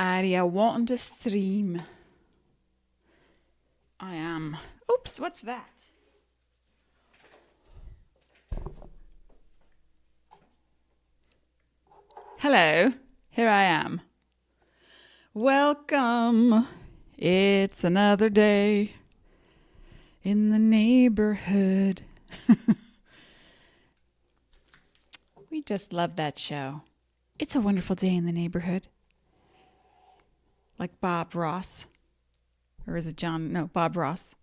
Are you wanting to stream? I am. Oops, what's that? Hello, here I am. Welcome. It's another day in the neighborhood. We just love that show. It's a wonderful day in the neighborhood. Like Bob Ross. Or is it John? No, Bob Ross.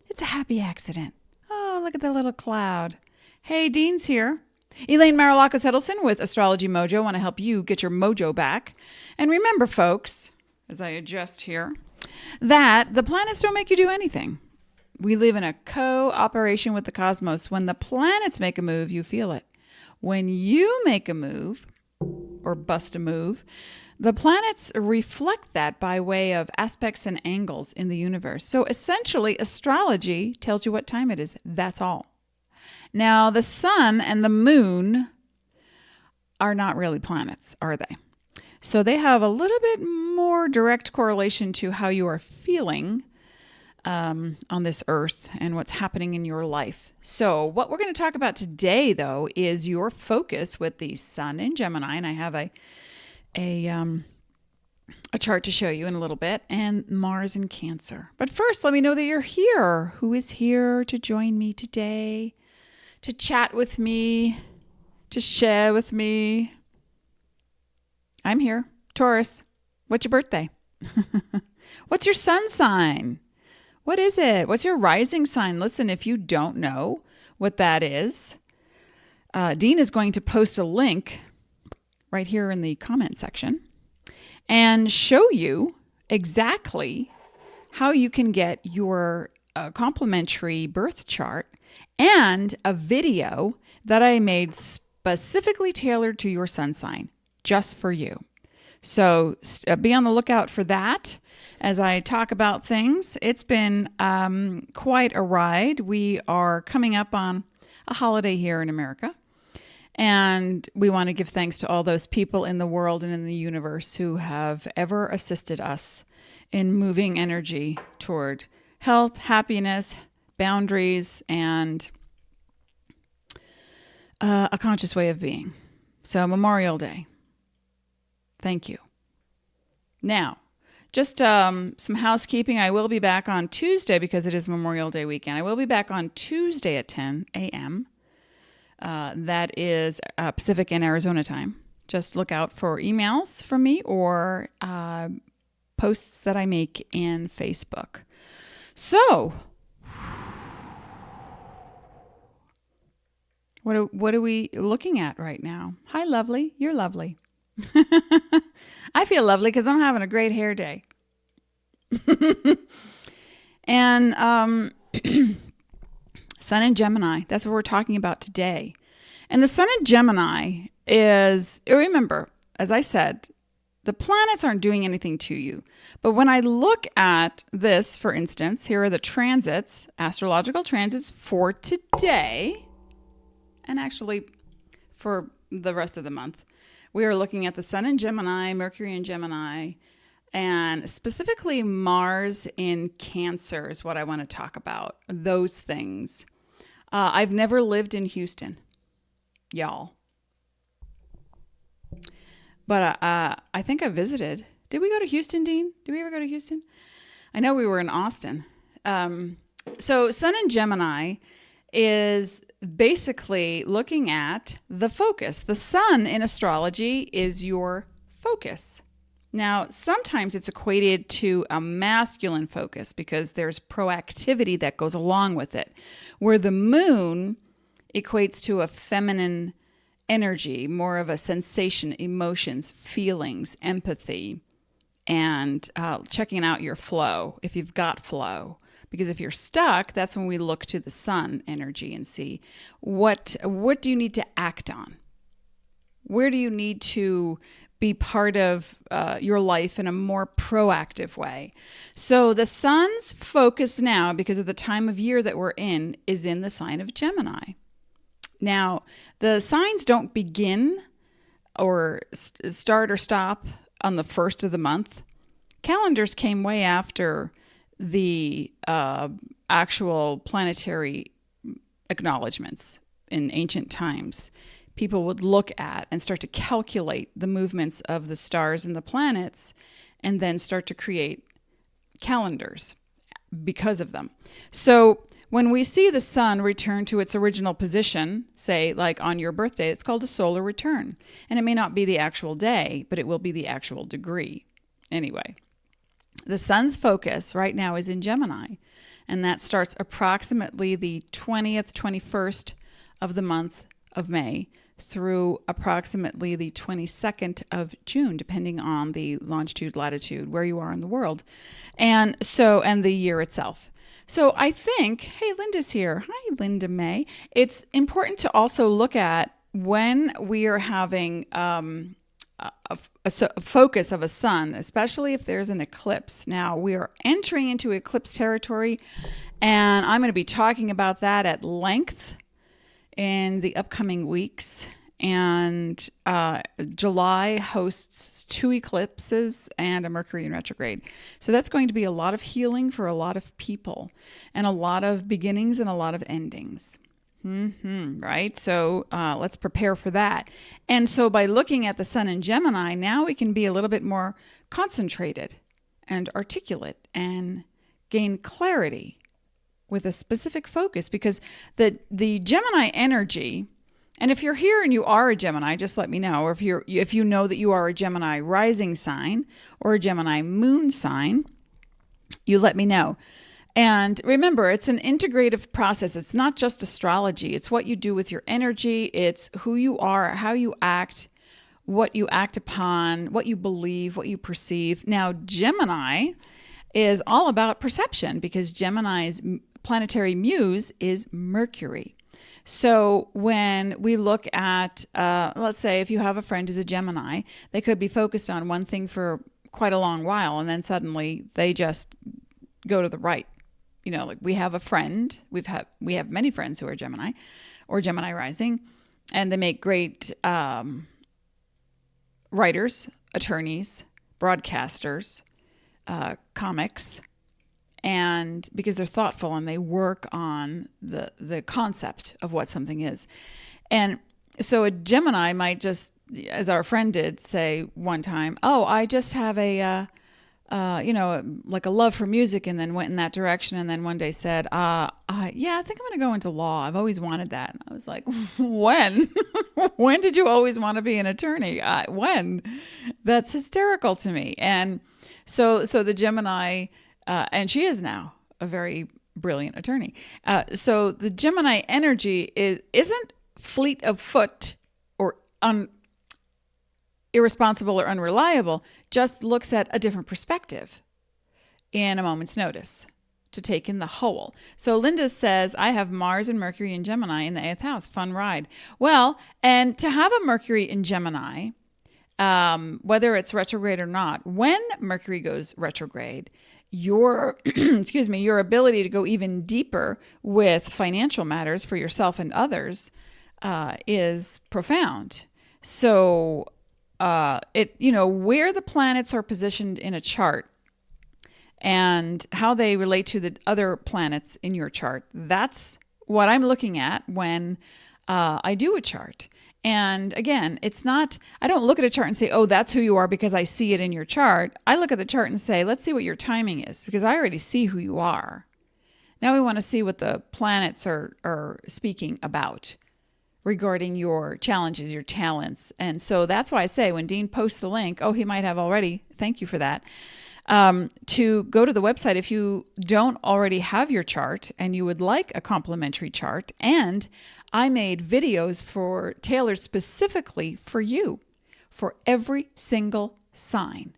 It's a happy accident. Oh, look at the little cloud. Hey, Dean's here. Elaine Marolakos Edelson with Astrology Mojo. Want to help you get your mojo back. And remember, folks, as I adjust here, that the planets don't make you do anything. We live in a cooperation with the cosmos. When the planets make a move, you feel it. When you make a move or bust a move, the planets reflect that by way of aspects and angles in the universe. So essentially, astrology tells you what time it is. That's all. Now, the sun and the moon are not really planets, are they? So they have a little bit more direct correlation to how you are feeling on this earth and what's happening in your life. So what we're going to talk about today, though, is your focus with the sun in Gemini. And I have a chart to show you in a little bit, and Mars in Cancer. But first, let me know that you're here. Who is here to join me today, to chat with me, to share with me? I'm here. Taurus, what's your birthday? What's your sun sign? What is it? What's your rising sign? Listen, if you don't know what that is, Dean is going to post a link right here in the comment section and show you exactly how you can get your complimentary birth chart and a video that I made specifically tailored to your sun sign, just for you. So be on the lookout for that as I talk about things. It's been quite a ride. We are coming up on a holiday here in America. And we want to give thanks to all those people in the world and in the universe who have ever assisted us in moving energy toward health, happiness, boundaries, and a conscious way of being. So Memorial Day. Thank you. Now, just some housekeeping. I will be back on Tuesday because it is Memorial Day weekend. I will be back on Tuesday at 10 a.m. That is Pacific and Arizona time. Just look out for emails from me or posts that I make in Facebook. So, what are we looking at right now? Hi, lovely. You're lovely. I feel lovely because I'm having a great hair day. And Sun in Gemini, that's what we're talking about today. And the Sun in Gemini is, remember, as I said, the planets aren't doing anything to you. But when I look at this, for instance, here are the transits, astrological transits for today, and actually for the rest of the month. We are looking at the Sun in Gemini, Mercury in Gemini, and specifically Mars in Cancer is what I want to talk about. Those things. I've never lived in Houston, y'all. But I think I visited. Did we go to Houston, Dean? Did we ever go to Houston? I know we were in Austin. So Sun in Gemini is basically looking at the focus. The sun in astrology is your focus. Now, sometimes it's equated to a masculine focus because there's proactivity that goes along with it, where the moon equates to a feminine energy, more of a sensation, emotions, feelings, empathy, and checking out your flow, if you've got flow. Because if you're stuck, that's when we look to the sun energy and see what do you need to act on? Where do you need to be part of your life in a more proactive way? So the sun's focus now, because of the time of year that we're in, is in the sign of Gemini. Now, the signs don't begin or start or stop on the first of the month. Calendars came way after the actual planetary acknowledgements in ancient times. People would look at and start to calculate the movements of the stars and the planets and then start to create calendars because of them. So when we see the sun return to its original position, say like on your birthday, it's called a solar return. And it may not be the actual day, but it will be the actual degree. Anyway, the sun's focus right now is in Gemini, and that starts approximately the 20th, 21st of the month of May through approximately the 22nd of June, depending on the longitude, latitude, where you are in the world, and the year itself. So I think, hey, Linda's here. Hi, Linda May. It's important to also look at when we are having a focus of a sun, especially if there's an eclipse. Now, we are entering into eclipse territory, and I'm going to be talking about that at length in the upcoming weeks. And July hosts 2 eclipses and a Mercury in retrograde. So that's going to be a lot of healing for a lot of people, and a lot of beginnings and a lot of endings. Right? So let's prepare for that. And so by looking at the sun in Gemini, now we can be a little bit more concentrated and articulate and gain clarity with a specific focus, because the Gemini energy, and if you're here and you are a Gemini, just let me know. Or if you know that you are a Gemini rising sign or a Gemini moon sign, you let me know. And remember, it's an integrative process. It's not just astrology. It's what you do with your energy. It's who you are, how you act, what you act upon, what you believe, what you perceive. Now, Gemini is all about perception, because Gemini's planetary muse is Mercury. So when we look at, let's say if you have a friend who's a Gemini, they could be focused on one thing for quite a long while, and then suddenly they just go to the right. You know, like we have a friend, we have many friends who are Gemini or Gemini rising, and they make great writers, attorneys, broadcasters, comics, and because they're thoughtful and they work on the concept of what something is. And so a Gemini might just, as our friend did, say one time, oh, I just have like a love for music, and then went in that direction. And then one day said, yeah, I think I'm going to go into law. I've always wanted that. And I was like, when? When did you always want to be an attorney? When? That's hysterical to me. And so the Gemini, and she is now a very brilliant attorney. So the Gemini energy isn't fleet of foot or irresponsible or unreliable, just looks at a different perspective in a moment's notice to take in the whole. So Linda says, I have Mars and Mercury in Gemini in the 8th house. Fun ride. Well, and to have a Mercury in Gemini, whether it's retrograde or not, when Mercury goes retrograde, your your ability to go even deeper with financial matters for yourself and others is profound. So where the planets are positioned in a chart and how they relate to the other planets in your chart, that's what I'm looking at when I do a chart. And again, I don't look at a chart and say, oh, that's who you are because I see it in your chart. I look at the chart and say, let's see what your timing is, because I already see who you are. Now we want to see what the planets are speaking about regarding your challenges, your talents. And so that's why I say when Dean posts the link, oh, he might have already, thank you for that, to go to the website if you don't already have your chart and you would like a complimentary chart. And I made videos tailored specifically for you, for every single sign,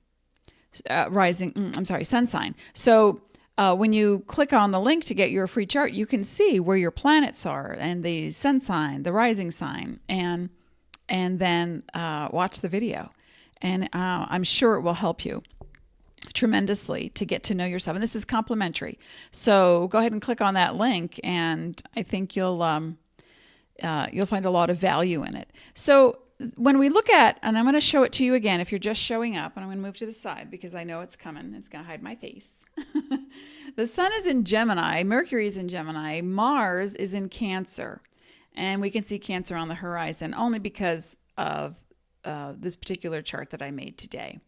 sun sign. So when you click on the link to get your free chart, you can see where your planets are and the sun sign, the rising sign, and then watch the video. And I'm sure it will help you tremendously to get to know yourself. And this is complimentary. So go ahead and click on that link, and I think you'll find a lot of value in it. So when we look at, and I'm going to show it to you again if you're just showing up, and I'm going to move to the side because I know it's coming. It's going to hide my face. The sun is in Gemini. Mercury is in Gemini. Mars is in Cancer. And we can see Cancer on the horizon only because of this particular chart that I made today.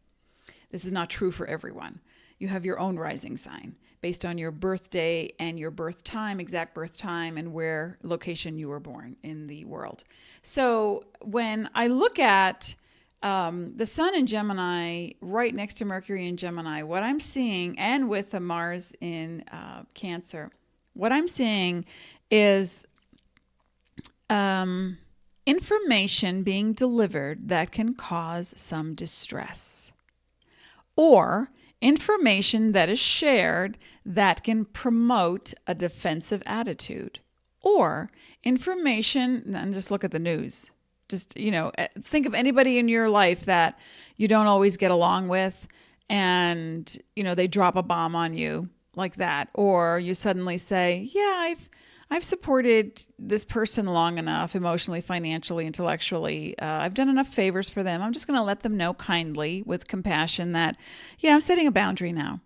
This is not true for everyone. You have your own rising sign based on your birthday and your birth time, exact birth time, and where location you were born in the world. So when I look at the sun in Gemini right next to Mercury in Gemini, what I'm seeing, and with the Mars in Cancer, what I'm seeing is information being delivered that can cause some distress, or information that is shared that can promote a defensive attitude, or information, and just look at the news. Just, think of anybody in your life that you don't always get along with, and, they drop a bomb on you like that. Or you suddenly say, yeah, I've supported this person long enough, emotionally, financially, intellectually. I've done enough favors for them. I'm just going to let them know kindly with compassion that, I'm setting a boundary now.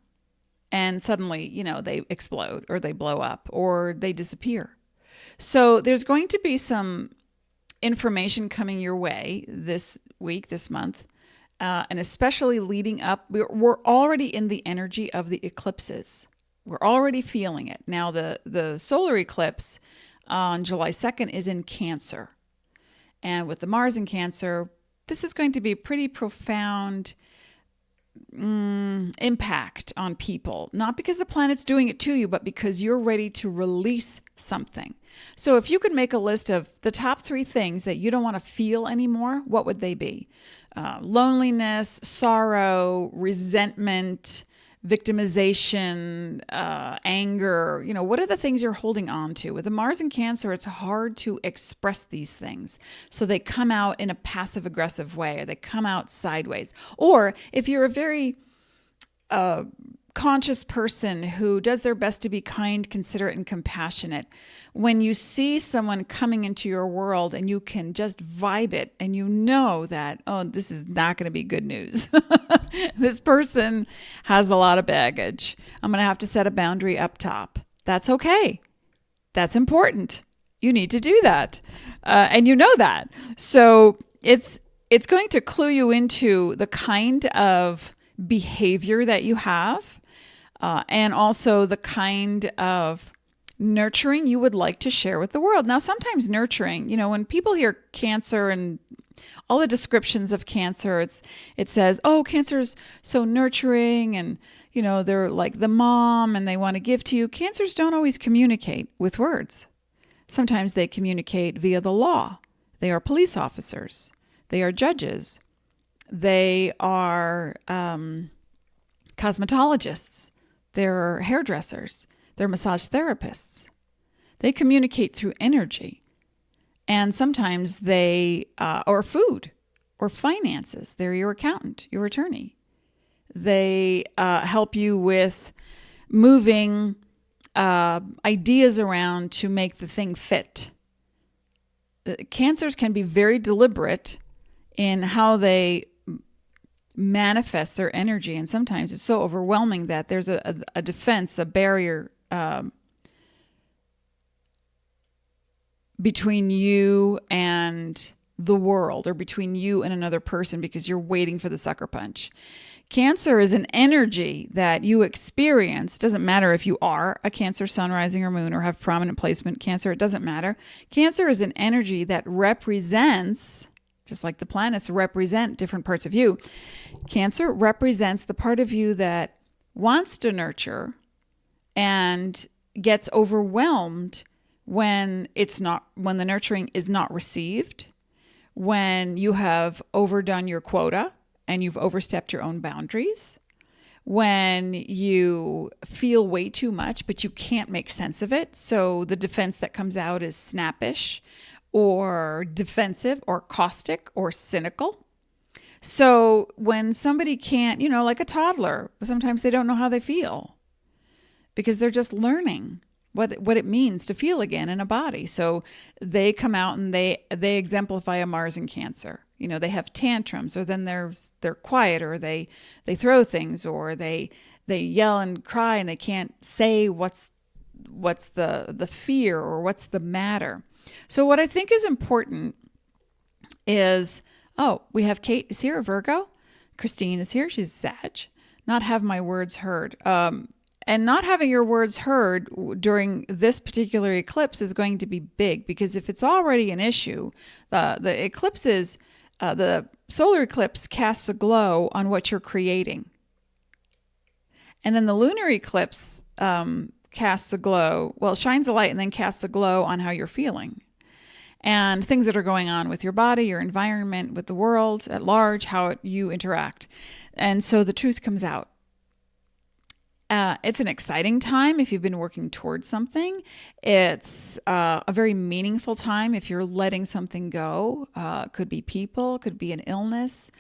And suddenly, they explode, or they blow up, or they disappear. So there's going to be some information coming your way this week, this month, and especially leading up. We're already in the energy of the eclipses. We're already feeling it. Now, the solar eclipse on July 2nd is in Cancer. And with the Mars in Cancer, this is going to be a pretty profound impact on people. Not because the planet's doing it to you, but because you're ready to release something. So if you could make a list of the top 3 things that you don't want to feel anymore, what would they be? Loneliness, sorrow, resentment, victimization, anger, what are the things you're holding on to? With the Mars in Cancer, it's hard to express these things. So they come out in a passive aggressive way, or they come out sideways. Or if you're a very conscious person who does their best to be kind, considerate, and compassionate, when you see someone coming into your world and you can just vibe it, and that, this is not going to be good news. This person has a lot of baggage. I'm going to have to set a boundary up top. That's okay. That's important. You need to do that. And you know that. So it's going to clue you into the kind of behavior that you have, and also the kind of nurturing you would like to share with the world. Now, sometimes nurturing, when people hear Cancer and all the descriptions of Cancer, it says, oh, Cancer's so nurturing, and, they're like the mom and they want to give to you. Cancers don't always communicate with words. Sometimes they communicate via the law. They are police officers. They are judges. They are cosmetologists. They're hairdressers. They're massage therapists. They communicate through energy. And sometimes they, or food, or finances. They're your accountant, your attorney. They help you with moving ideas around to make the thing fit. Cancers can be very deliberate in how they manifest their energy. And sometimes it's so overwhelming that there's a defense, a barrier between you and the world, or between you and another person, because you're waiting for the sucker punch. Cancer is an energy that you experience. Doesn't matter if you are a Cancer sun, rising, or moon, or have prominent placement Cancer. It doesn't matter. Cancer is an energy that represents, just like the planets represent different parts of you. Cancer represents the part of you that wants to nurture and gets overwhelmed when the nurturing is not received, when you have overdone your quota and you've overstepped your own boundaries, when you feel way too much, but you can't make sense of it. So the defense that comes out is snappish, or defensive, or caustic, or cynical. So when somebody can't, like a toddler, sometimes they don't know how they feel because they're just learning what it means to feel again in a body. So they come out and they exemplify a Mars in Cancer. They have tantrums, or then they're quiet, or they throw things, or they yell and cry, and they can't say what's the fear or what's the matter. So what I think is important is, we have Kate is here, a Virgo. Christine is here. She's Sag. Not have my words heard. And not having your words heard during this particular eclipse is going to be big, because if it's already an issue, the eclipse is, the solar eclipse casts a glow on what you're creating. And then the lunar eclipse casts a glow, shines a light and then casts a glow on how you're feeling. And things that are going on with your body, your environment, with the world at large, how you interact. And so the truth comes out. It's an exciting time if you've been working towards something. It's a very meaningful time if you're letting something go. Could be people, could be an illness.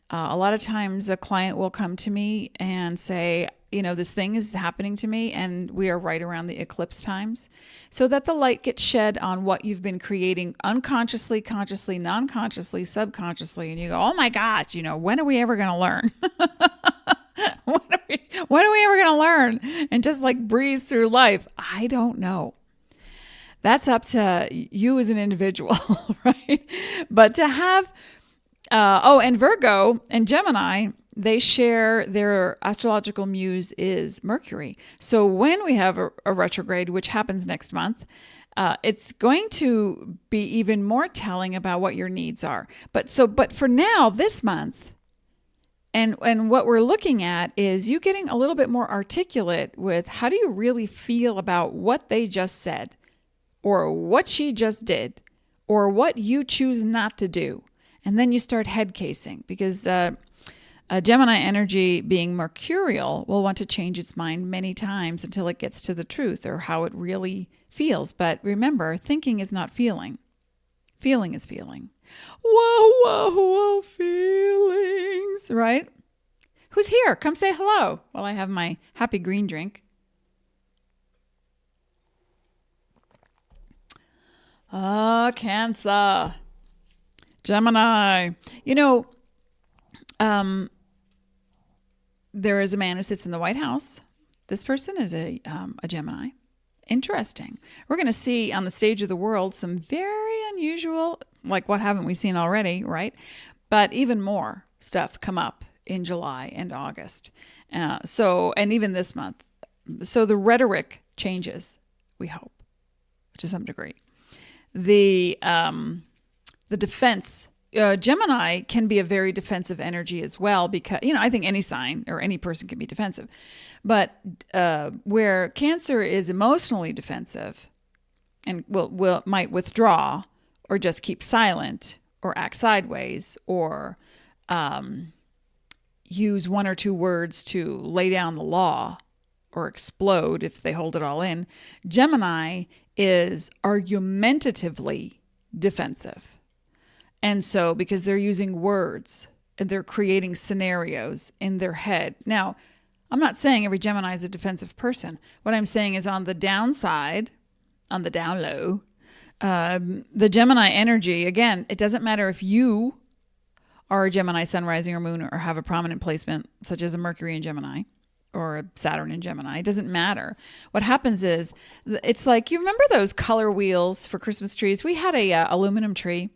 A lot of times a client will come to me and say, this thing is happening to me, and we are right around the eclipse times, so that the light gets shed on what you've been creating unconsciously, consciously, non-consciously, subconsciously. And you go, oh my gosh, when are we ever going to learn? When are we ever going to learn and just breeze through life? I don't know. That's up to you as an individual, right? But to have, and Virgo and Gemini, they share their astrological muse is Mercury. So when we have a retrograde, which happens next month, it's going to be even more telling about what your needs are. But for now, this month, and what we're looking at is you getting a little bit more articulate with how do you really feel about what they just said, or what she just did, or what you choose not to do. And then you start head casing, because Gemini energy, being mercurial, will want to change its mind many times until it gets to the truth or how it really feels. But remember, thinking is not feeling. Feeling is feeling. Whoa, whoa, whoa, feelings, right? Who's here? Come say hello while I have my happy green drink. Cancer. Gemini. There is a man who sits in the White House. This person is a Gemini. Interesting. We're going to see on the stage of the world some very unusual, what haven't we seen already, right? But even more stuff come up in July and August. And even this month. So the rhetoric changes, we hope, to some degree. The defense, Gemini can be a very defensive energy as well, because, I think any sign or any person can be defensive. But where Cancer is emotionally defensive and might withdraw or just keep silent or act sideways or use one or two words to lay down the law or explode if they hold it all in, Gemini is argumentatively defensive. And so, because they're using words and they're creating scenarios in their head. Now, I'm not saying every Gemini is a defensive person. What I'm saying is, on the downside, on the down low, the Gemini energy, again, it doesn't matter if you are a Gemini sun, rising, or moon, or have a prominent placement such as a Mercury in Gemini or a Saturn in Gemini. It doesn't matter. What happens is, it's like, you remember those color wheels for Christmas trees? We had a aluminum tree.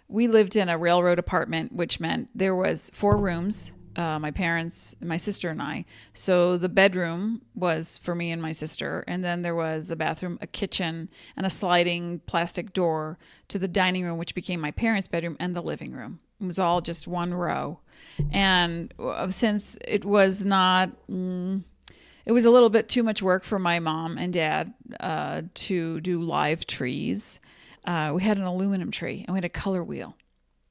We lived in a railroad apartment, which meant there was 4 rooms, my parents, my sister and I. So the bedroom was for me and my sister. And then there was a bathroom, a kitchen, and a sliding plastic door to the dining room, which became my parents' bedroom, and the living room. It was all just one row. And since it was not, it was a little bit too much work for my mom and dad to do live trees, we had an aluminum tree and we had a color wheel.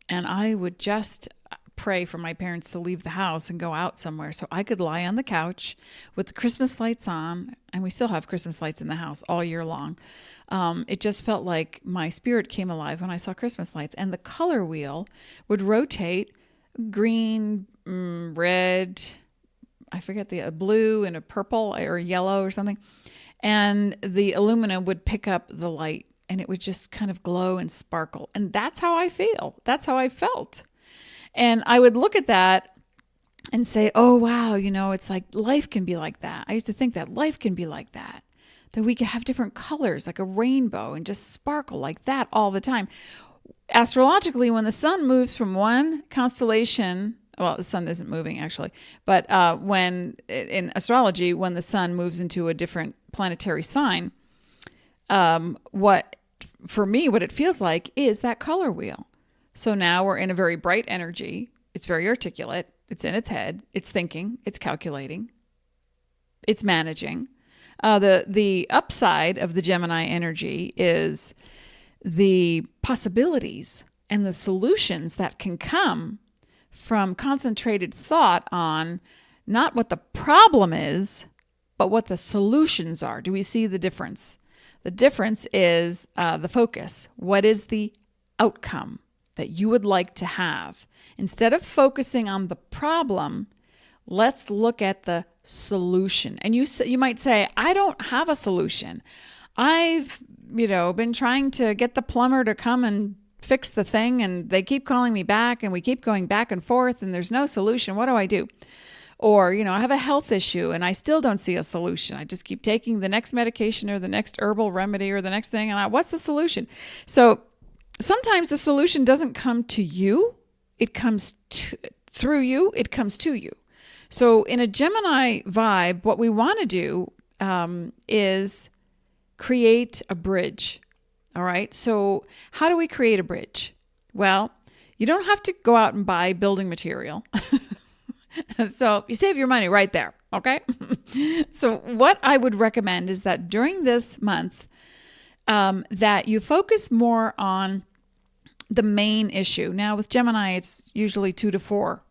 And I would just pray for my parents to leave the house and go out somewhere so I could lie on the couch with the Christmas lights on. And we still have Christmas lights in the house all year long. It just felt like my spirit came alive when I saw Christmas lights. And the color wheel would rotate green, red, I forget the blue and a purple or yellow or something. And the aluminum would pick up the light and it would just kind of glow and sparkle. And that's how I feel. That's how I felt. And I would look at that and say, oh, wow, it's like life can be like that. I used to think that life can be like that we could have different colors like a rainbow and just sparkle like that all the time. Astrologically, when the sun moves from one constellation, well, the sun isn't moving actually, but when in astrology, when the sun moves into a different planetary sign, what it feels like is that color wheel. So now we're in a very bright energy. It's very articulate. It's in its head. It's thinking. It's calculating. It's managing. The upside of the Gemini energy is the possibilities and the solutions that can come from concentrated thought on not what the problem is, but what the solutions are. Do we see the difference? The difference is the focus. What is the outcome that you would like to have? Instead of focusing on the problem, let's look at the solution. And you might say, I don't have a solution. I've, been trying to get the plumber to come and fix the thing, and they keep calling me back, and we keep going back and forth, and there's no solution. What do I do? Or, I have a health issue and I still don't see a solution. I just keep taking the next medication or the next herbal remedy or the next thing. And what's the solution? So sometimes the solution doesn't come to you. It comes through you. It comes to you. So in a Gemini vibe, what we want to do is create a bridge. All right. So how do we create a bridge? Well, you don't have to go out and buy building material. So you save your money right there. Okay. So what I would recommend is that during this month, that you focus more on the main issue. Now with Gemini, it's usually 2 to 4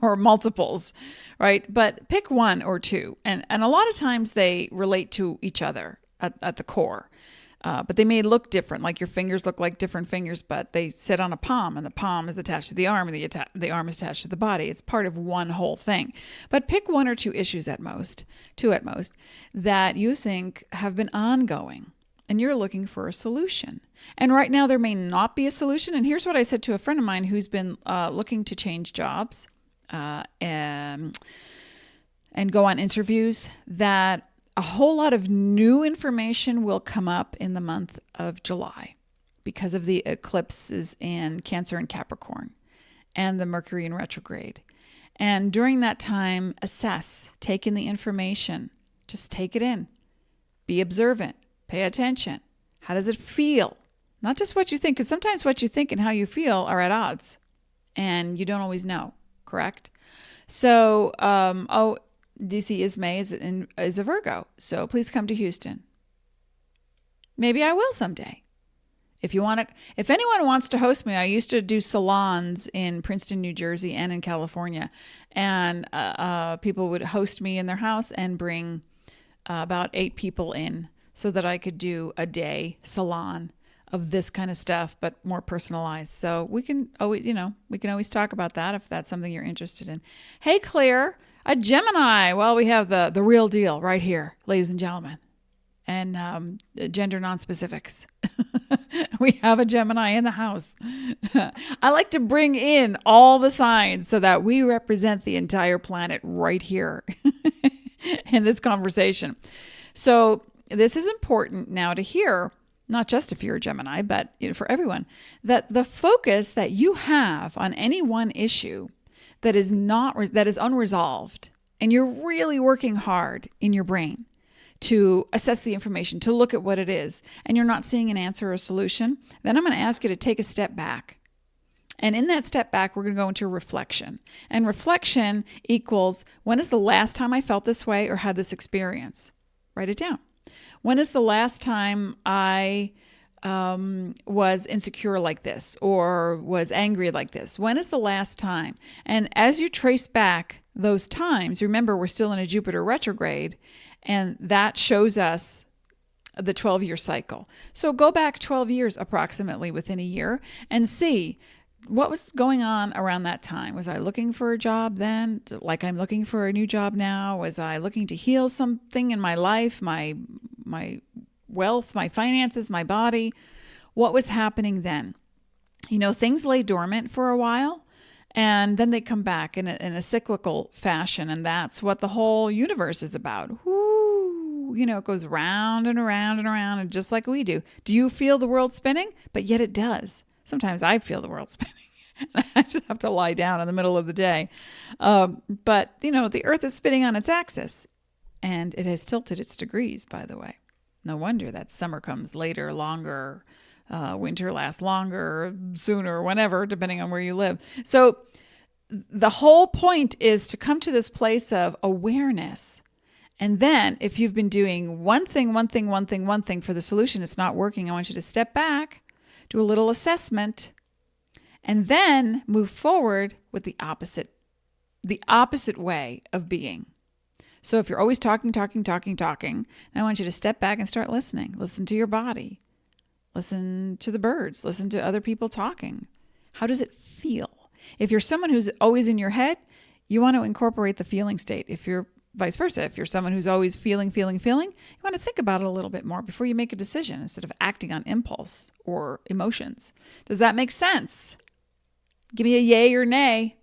or multiples, right? But pick 1 or 2. And a lot of times they relate to each other at the core. But they may look different, like your fingers look like different fingers, but they sit on a palm, and the palm is attached to the arm, and the arm is attached to the body. It's part of one whole thing. But pick 1 or 2 issues at most, 2 at most, that you think have been ongoing, and you're looking for a solution. And right now there may not be a solution. And here's what I said to a friend of mine who's been looking to change jobs and go on interviews, that a whole lot of new information will come up in the month of July because of the eclipses in Cancer and Capricorn and the Mercury in retrograde. And during that time, assess, take in the information, just take it in, be observant, pay attention. How does it feel? Not just what you think, because sometimes what you think and how you feel are at odds and you don't always know, correct? So, DC Ismay is a Virgo, so please come to Houston. Maybe I will someday. If anyone wants to host me, I used to do salons in Princeton, New Jersey, and in California, and people would host me in their house and bring about 8 people in, so that I could do a day salon of this kind of stuff, but more personalized. So we can always talk about that if that's something you're interested in. Hey, Claire. A Gemini. Well, we have the real deal right here, ladies and gentlemen, and gender non-specifics. We have a Gemini in the house. I like to bring in all the signs so that we represent the entire planet right here in this conversation. So this is important now to hear, not just if you're a Gemini, but for everyone, that the focus that you have on any one issue that is unresolved, and you're really working hard in your brain to assess the information, to look at what it is, and you're not seeing an answer or a solution, then I'm going to ask you to take a step back. And in that step back, we're going to go into reflection. And reflection equals, when is the last time I felt this way or had this experience? Write it down. When is the last time I was insecure like this or was angry like this? When is the last time? And as you trace back those times, remember we're still in a Jupiter retrograde, and that shows us the 12-year cycle. So go back 12 years approximately within a year and see what was going on around that time. Was I looking for a job then, like I'm looking for a new job now? Was I looking to heal something in my life, my wealth, my finances, my body? What was happening then? Things lay dormant for a while, And then they come back in a cyclical fashion. And that's what the whole universe is about. Woo, it goes round and around and around, and just like we do. Do you feel the world spinning? But yet it does. Sometimes I feel the world spinning. I just have to lie down in the middle of the day. But the earth is spinning on its axis, and it has tilted its degrees, by the way. No wonder that summer comes later, longer, winter lasts longer, sooner, whenever, depending on where you live. So the whole point is to come to this place of awareness. And then if you've been doing one thing for the solution, it's not working, I want you to step back, do a little assessment, and then move forward with the opposite way of being. So if you're always talking, I want you to step back and start listening. Listen to your body. Listen to the birds. Listen to other people talking. How does it feel? If you're someone who's always in your head, you want to incorporate the feeling state. If you're vice versa, if you're someone who's always feeling, you want to think about it a little bit more before you make a decision instead of acting on impulse or emotions. Does that make sense? Give me a yay or nay.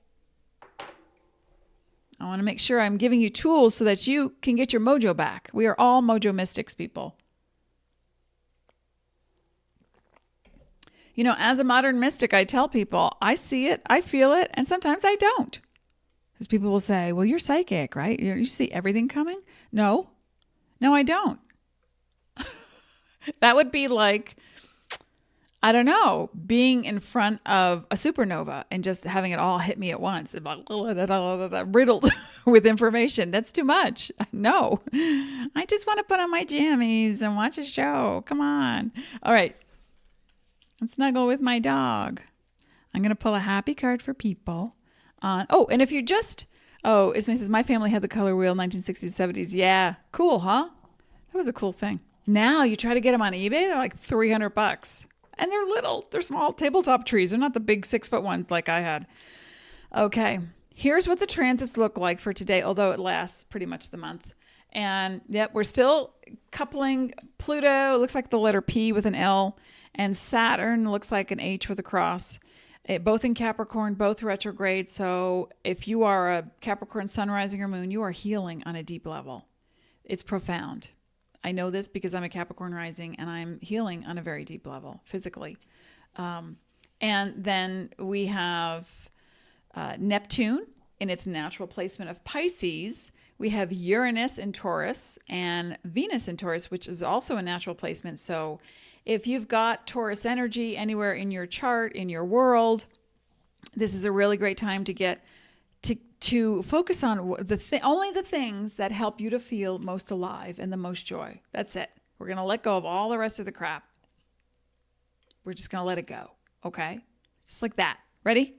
I want to make sure I'm giving you tools so that you can get your mojo back. We are all Mojo Mystics, people. As a modern mystic, I tell people, I see it, I feel it, and sometimes I don't. Because people will say, well, you're psychic, right? You see everything coming? No, I don't. That would be like, I don't know, being in front of a supernova and just having it all hit me at once, riddled with information. That's too much. No, I just want to put on my jammies and watch a show. Come on. All right. And snuggle with my dog. I'm going to pull a happy card for people. And if you Ismay says, my family had the color wheel 1960s, 70s. Yeah. Cool, huh? That was a cool thing. Now you try to get them on eBay. They're like $300. And they're little. They're small tabletop trees. They're not the big 6-foot ones like I had. Okay. Here's what the transits look like for today, although it lasts pretty much the month. And yep, we're still coupling Pluto. It looks like the letter P with an L. And Saturn looks like an H with a cross. Both in Capricorn, both retrograde. So if you are a Capricorn sun, rising, or moon, you are healing on a deep level. It's profound. I know this because I'm a Capricorn rising and I'm healing on a very deep level physically. And then we have Neptune in its natural placement of Pisces. We have Uranus in Taurus and Venus in Taurus, which is also a natural placement. So if you've got Taurus energy anywhere in your chart, in your world, this is a really great time to get to focus on only the things that help you to feel most alive and the most joy. That's it. We're going to let go of all the rest of the crap. We're just going to let it go. Okay? Just like that. Ready?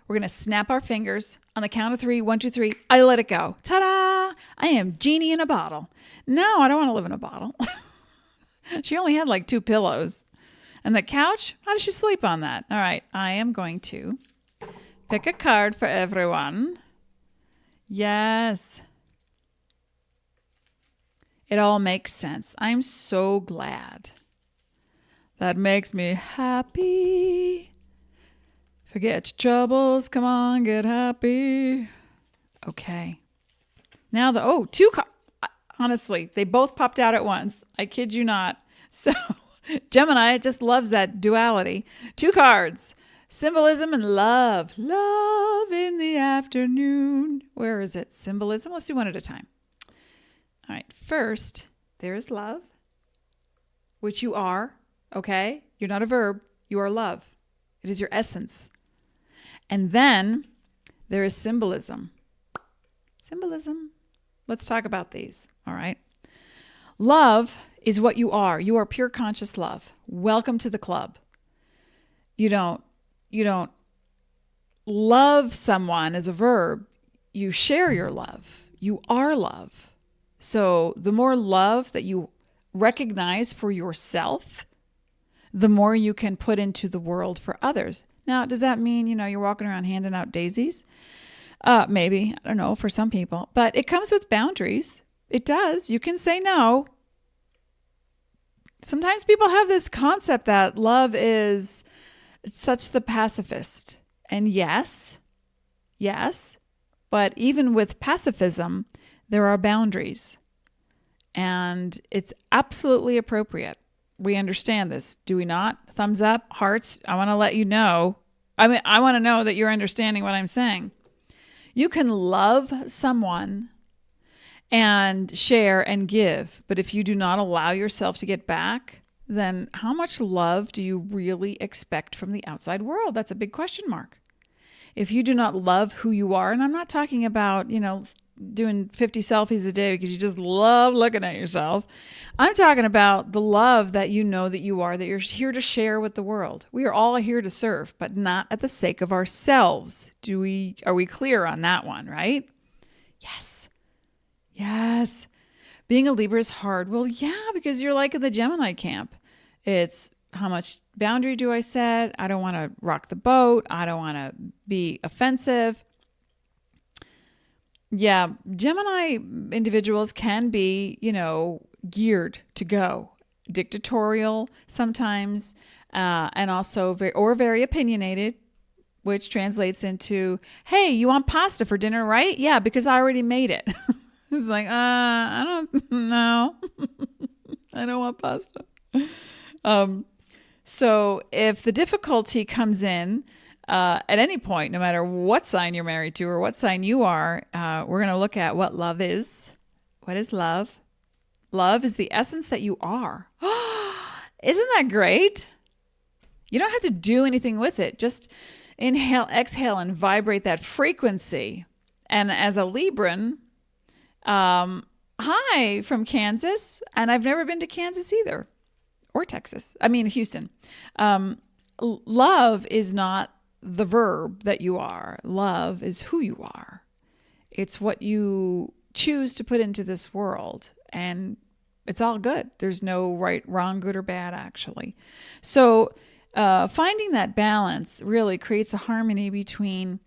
We're going to snap our fingers on the count of 3. 1, 2, 3. I let it go. Ta-da! I am Genie in a bottle. No, I don't want to live in a bottle. She only had like 2 pillows. And the couch? How does she sleep on that? All right. I am going to pick a card for everyone. Yes. It all makes sense. I'm so glad. That makes me happy. Forget your troubles. Come on, get happy. Okay. Now 2 cards. Honestly, they both popped out at once. I kid you not. So Gemini just loves that duality. 2 cards. Symbolism and love. Love in the afternoon. Where is it? Symbolism. Let's do one at a time. All right. First, there is love, which you are. Okay? You're not a verb. You are love. It is your essence. And then there is symbolism. Symbolism. Let's talk about these. All right. Love is what you are. You are pure conscious love. Welcome to the club. You don't love someone as a verb. You share your love. You are love. So the more love that you recognize for yourself, the more you can put into the world for others. Now, does that mean, you're walking around handing out daisies? Maybe, I don't know, for some people, but it comes with boundaries. It does. You can say no. Sometimes people have this concept that love is such the pacifist. And yes, Yes. But even with pacifism, there are boundaries. And it's absolutely appropriate. We understand this. Do we not? Thumbs up, hearts. I want to let you know. I want to know that you're understanding what I'm saying. You can love someone and share and give. But if you do not allow yourself to get back, then how much love do you really expect from the outside world? That's a big question mark. If you do not love who you are, and I'm not talking about, doing 50 selfies a day because you just love looking at yourself. I'm talking about the love that you know that you are, that you're here to share with the world. We are all here to serve, but not at the sake of ourselves. Are we clear on that one, right? Yes. Yes. Being a Libra is hard. Well, yeah, because you're like in the Gemini camp. It's how much boundary do I set? I don't want to rock the boat. I don't want to be offensive. Yeah, Gemini individuals can be, geared to go. Dictatorial sometimes, and also very opinionated, which translates into, hey, you want pasta for dinner, right? Yeah, because I already made it. It's like, I don't know. I don't want pasta. So if the difficulty comes in at any point, no matter what sign you're married to or what sign you are, we're going to look at what love is. What is love? Love is the essence that you are. Isn't that great? You don't have to do anything with it. Just inhale, exhale, and vibrate that frequency. And as a Libran, hi from Kansas. And I've never been to Kansas either. Or Texas. Houston. Love is not the verb that you are. Love is who you are. It's what you choose to put into this world. And it's all good. There's no right, wrong, good, or bad, actually. So finding that balance really creates a harmony between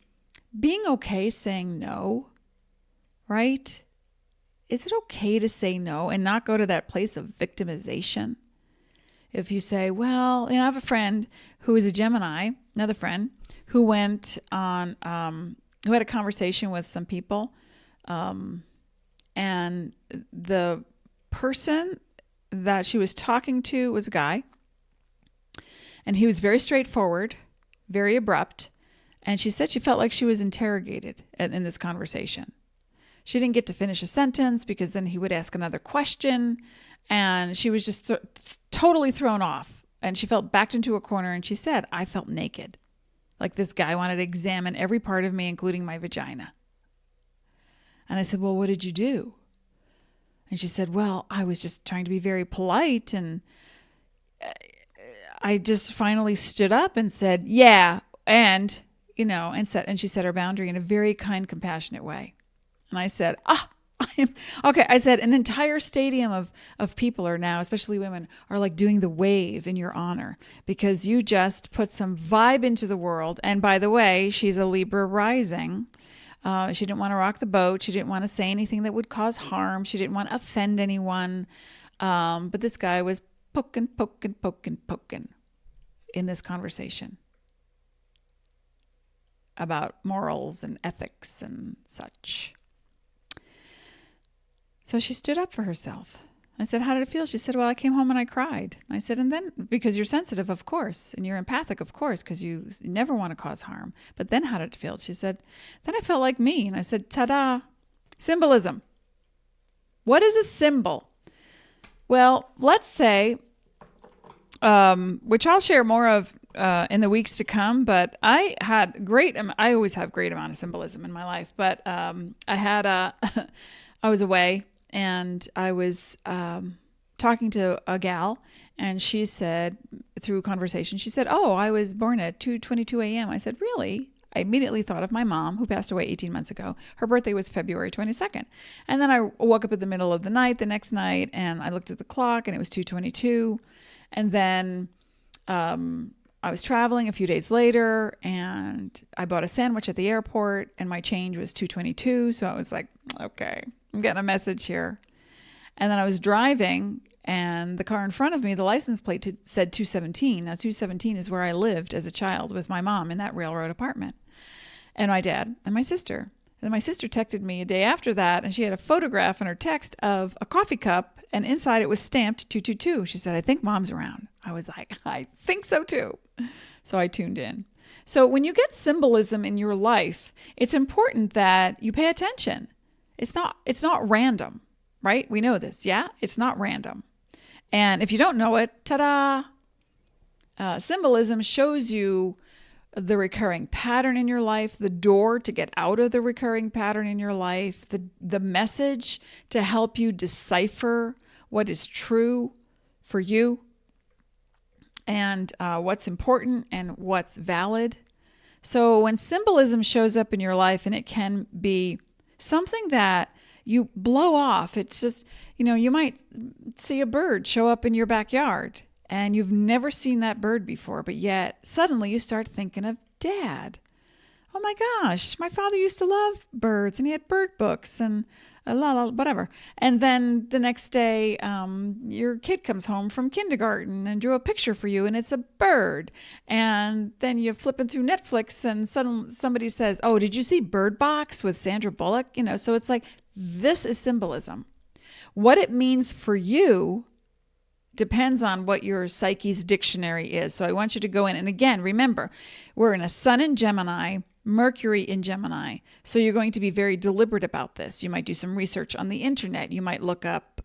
being okay saying no, right? Is it okay to say no and not go to that place of victimization? If you say, well, I have a friend who is a Gemini, another friend, who went on, who had a conversation with some people, and the person that she was talking to was a guy, and he was very straightforward, very abrupt, and she said she felt like she was interrogated in this conversation. She didn't get to finish a sentence because then he would ask another question, and she was just totally thrown off. And she felt backed into a corner, and she said, I felt naked. Like this guy wanted to examine every part of me, including my vagina. And I said, well, what did you do? And she said, well, I was just trying to be very polite. And I just finally stood up and said, yeah. And, and she set her boundary in a very kind, compassionate way. And I said, okay. I said, an entire stadium of people are now, especially women, are like doing the wave in your honor because you just put some vibe into the world. And by the way, she's a Libra rising. She didn't want to rock the boat. She didn't want to say anything that would cause harm. She didn't want to offend anyone. But this guy was poking in this conversation about morals and ethics and such. So she stood up for herself. I said, how did it feel? She said, well, I came home and I cried. I said, and then, because you're sensitive, of course, and you're empathic, of course, because you never want to cause harm. But then how did it feel? She said, then I felt like me. And I said, ta-da, symbolism. What is a symbol? Well, let's say, which I'll share more of in the weeks to come, but I always have great amount of symbolism in my life, but I was away. And I was talking to a gal, and she said, through conversation, she said, oh, I was born at 2:22 a.m. I said, really? I immediately thought of my mom, who passed away 18 months ago. Her birthday was February 22nd. And then I woke up in the middle of the night, the next night, and I looked at the clock, and it was 2:22. And then I was traveling a few days later, and I bought a sandwich at the airport, and my change was 2:22. So I was like, okay, I'm getting a message here. And then I was driving, and the car in front of me, the license plate said 217. Now, 217 is where I lived as a child with my mom in that railroad apartment. and my dad and my sister. And my sister texted me a day after that, and she had a photograph in her text of a coffee cup, and inside it was stamped 222. She said, I think Mom's around. I was like, I think so too. So I tuned in. So when you get symbolism in your life, it's important that you pay attention. It's not random, right? We know this, yeah? It's not random. And if you don't know it, ta-da! Symbolism shows you the recurring pattern in your life, the door to get out of the recurring pattern in your life, the message to help you decipher what is true for you and what's important and what's valid. So when symbolism shows up in your life, and it can be something that you blow off, it's just, you might see a bird show up in your backyard and you've never seen that bird before, but yet suddenly you start thinking of Dad. Oh my gosh, my father used to love birds and he had bird books and whatever. And then the next day, your kid comes home from kindergarten and drew a picture for you and it's a bird. And then you're flipping through Netflix and suddenly somebody says, oh, did you see Bird Box with Sandra Bullock? So it's like, this is symbolism. What it means for you depends on what your psyche's dictionary is. So I want you to go in. And again, remember, we're in a sun in Gemini, Mercury in Gemini. So you're going to be very deliberate about this. You might do some research on the internet. You might look up,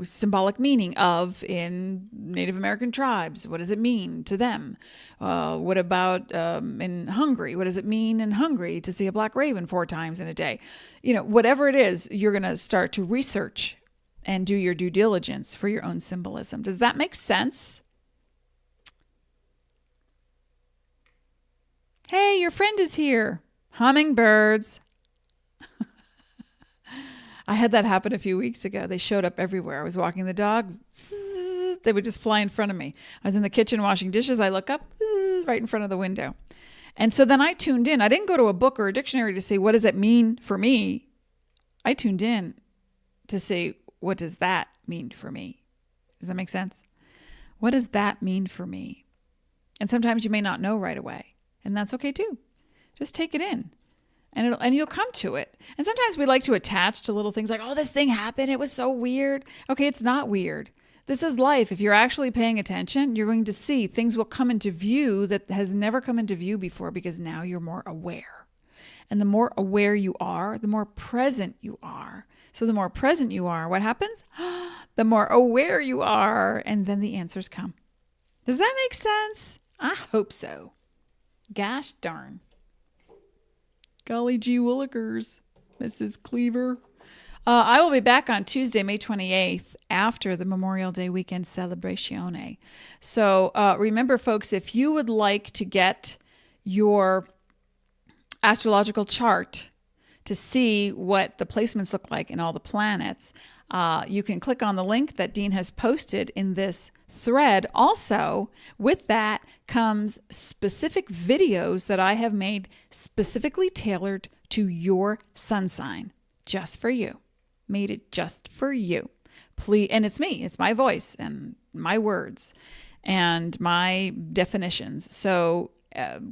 symbolic meaning of in Native American tribes. What does it mean to them? What about in Hungary? What does it mean in Hungary to see a black raven 4 times in a day? Whatever it is, you're going to start to research and do your due diligence for your own symbolism. Does that make sense? Hey, your friend is here. Hummingbirds. I had that happen a few weeks ago. They showed up everywhere. I was walking the dog. They would just fly in front of me. I was in the kitchen washing dishes. I look up right in front of the window. And so then I tuned in. I didn't go to a book or a dictionary to say, what does it mean for me? I tuned in to say, what does that mean for me? Does that make sense? What does that mean for me? And sometimes you may not know right away. And that's okay too. Just take it in. And you'll come to it. And sometimes we like to attach to little things like, oh, this thing happened. It was so weird. Okay, it's not weird. This is life. If you're actually paying attention, you're going to see things will come into view that has never come into view before because now you're more aware. And the more aware you are, the more present you are. So the more present you are, what happens? The more aware you are, and then the answers come. Does that make sense? I hope so. Gosh darn. Golly gee willikers, Mrs. Cleaver. I will be back on Tuesday, May 28th, after the Memorial Day weekend celebratione. So remember, folks, if you would like to get your astrological chart to see what the placements look like in all the planets, you can click on the link that Dean has posted in this thread. Also, with that comes specific videos that I have made specifically tailored to your sun sign, just for you. Made it just for you. Please, and it's me. It's my voice and my words and my definitions. So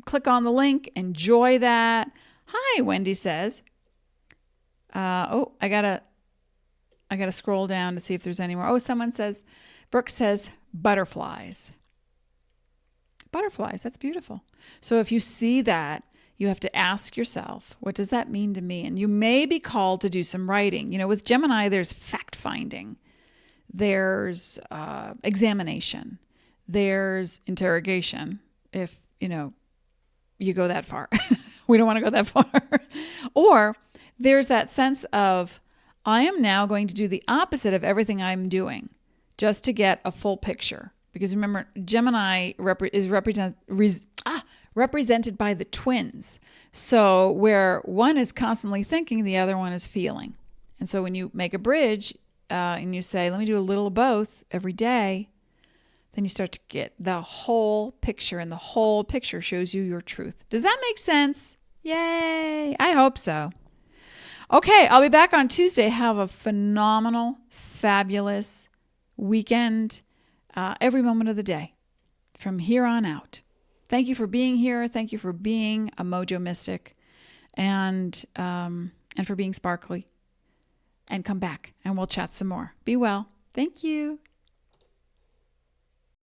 click on the link. Enjoy that. Hi, Wendy says. I gotta scroll down to see if there's any more. Oh, someone says, Brooke says, butterflies. Butterflies, that's beautiful. So if you see that, you have to ask yourself, what does that mean to me? And you may be called to do some writing. With Gemini, there's fact-finding. There's examination. There's interrogation, if, you go that far. We don't want to go that far. Or there's that sense of, I am now going to do the opposite of everything I'm doing just to get a full picture. Because remember, Gemini is represented by the twins. So where one is constantly thinking, the other one is feeling. And so when you make a bridge and you say, let me do a little of both every day, then you start to get the whole picture, and the whole picture shows you your truth. Does that make sense? Yay! I hope so. Okay, I'll be back on Tuesday. Have a phenomenal, fabulous weekend every moment of the day from here on out. Thank you for being here. Thank you for being a Mojo Mystic, and for being sparkly. And come back and we'll chat some more. Be well. Thank you.